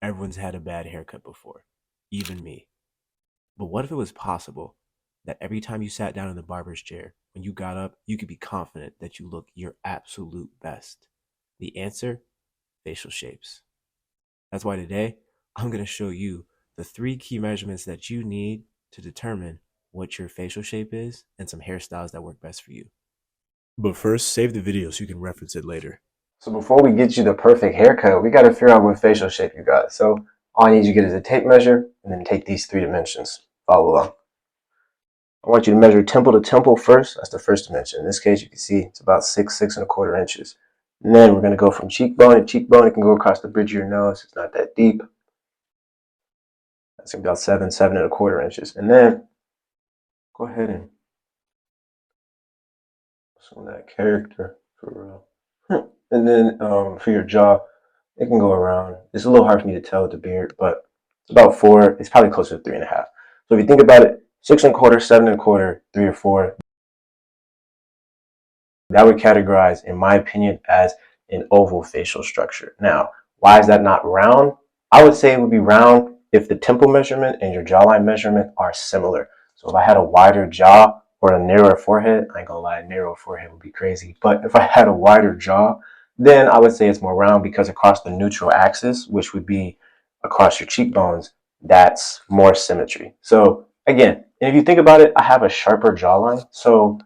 Everyone's had a bad haircut before, even me. But what if it was possible that every time you sat down in the barber's chair, when you got up, you could be confident that you look your absolute best? The answer: facial shapes. That's why today I'm going to show you the 3 key measurements that you need to determine what your facial shape is and some hairstyles that work best for you. But first, save the video so you can reference it later. So before we get you the perfect haircut, we got to figure out what facial shape you got. So all I need you to get is a tape measure and then take these 3 dimensions. Follow along. I want you to measure temple to temple first. That's the first dimension. In this case, you can see it's about 6.25 inches. And then we're going to go from cheekbone to cheekbone. It can go across the bridge of your nose. It's not that deep. That's about 7.25 inches. And then go ahead and some of that character for real. And then for your jaw, it can go around. It's a little hard for me to tell with the beard, but it's about 4. It's probably closer to 3.5. So if you think about it, 6.25, 7.25, 3 or 4, that would categorize, in my opinion, as an oval facial structure. Now, why is that not round? I would say it would be round if the temple measurement and your jawline measurement are similar. So if I had a wider jaw or a narrower forehead, I ain't gonna lie, a narrow forehead would be crazy. But if I had a wider jaw, then I would say it's more round, because across the neutral axis, which would be across your cheekbones, that's more symmetry. So again, and if you think about it, I have a sharper jawline, so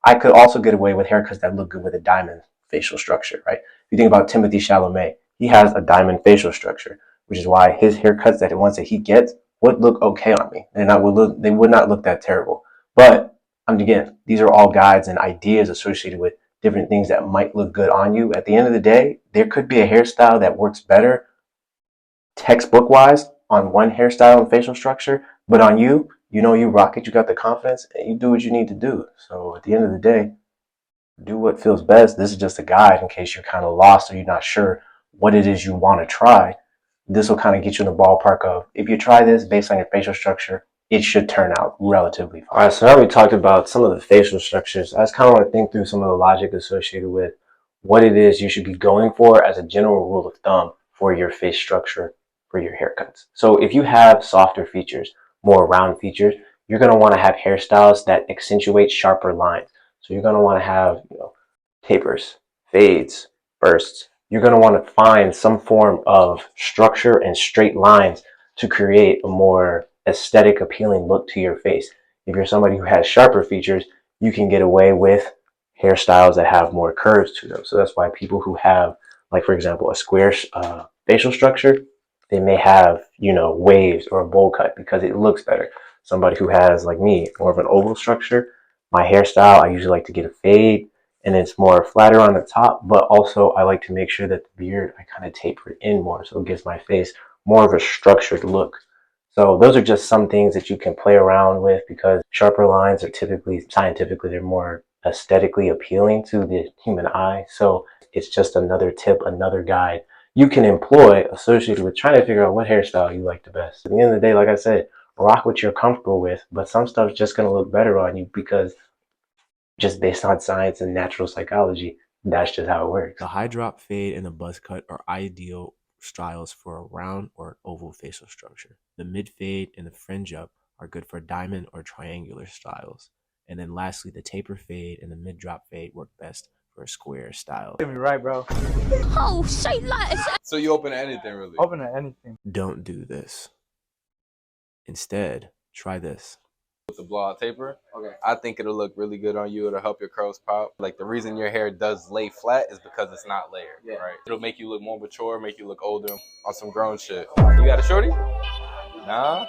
I could also get away with haircuts that look good with a diamond facial structure, right? If you think about Timothée Chalamet, he has a diamond facial structure, which is why his haircuts, that the ones that he gets, would look okay on me. They would not look that terrible. But again, these are all guides and ideas associated with different things that might look good on you. At the end of the day, there could be a hairstyle that works better textbook wise on one hairstyle and facial structure, but on you, you know, you rock it, you got the confidence, and you do what you need to do. So at the end of the day, do what feels best. This is just a guide in case you're kind of lost or you're not sure what it is you want to try. This will kind of get you in the ballpark of, if you try this based on your facial structure, it should turn out relatively fine. All right, so now we talked about some of the facial structures. I just kind of want to think through some of the logic associated with what it is you should be going for as a general rule of thumb for your face structure for your haircuts. So if you have softer features, more round features, you're going to want to have hairstyles that accentuate sharper lines. So you're going to want to have, tapers, fades, bursts. You're going to want to find some form of structure and straight lines to create a more aesthetic, appealing look to your face. If you're somebody who has sharper features, you can get away with hairstyles that have more curves to them. So that's why people who have, like for example, a square facial structure, they may have, waves or a bowl cut because it looks better. Somebody who has, like me, more of an oval structure, my hairstyle, I usually like to get a fade, and it's more flatter on the top, but also I like to make sure that the beard, I kind of taper it in more, so it gives my face more of a structured look. So those are just some things that you can play around with, because sharper lines are typically, scientifically, they're more aesthetically appealing to the human eye. So it's just another tip, another guide you can employ associated with trying to figure out what hairstyle you like the best. At the end of the day, like I said, rock what you're comfortable with, but some stuff's just going to look better on you because just based on science and natural psychology, that's just how it works. The high drop fade and the buzz cut are ideal styles for a round or an oval facial structure. The mid fade and the fringe up are good for diamond or triangular styles. And then lastly, the taper fade and the mid drop fade work best for a square style. Get me right, bro. Oh, say less. So you open to anything, really? Open to anything. Don't do this. Instead, try this. With the blowout taper, okay, I think it'll look really good on you. It'll help your curls pop. Like, the reason your hair does lay flat is because it's not layered, right? It'll make you look more mature, make you look older on some grown shit. You got a shorty? Nah?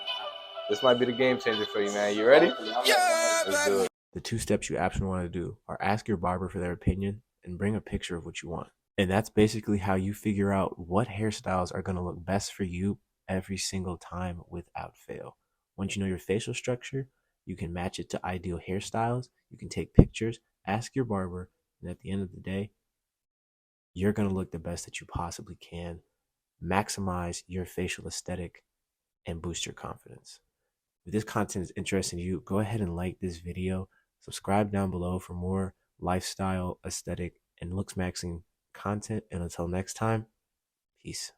This might be the game changer for you, man. You ready? Yeah! Let's do it. The 2 steps you absolutely want to do are ask your barber for their opinion and bring a picture of what you want. And that's basically how you figure out what hairstyles are going to look best for you every single time without fail. Once you know your facial structure, you can match it to ideal hairstyles. You can take pictures, ask your barber, and at the end of the day, you're going to look the best that you possibly can, maximize your facial aesthetic, and boost your confidence. If this content is interesting to you, go ahead and like this video. Subscribe down below for more lifestyle, aesthetic, and looks maxing content. And until next time, peace.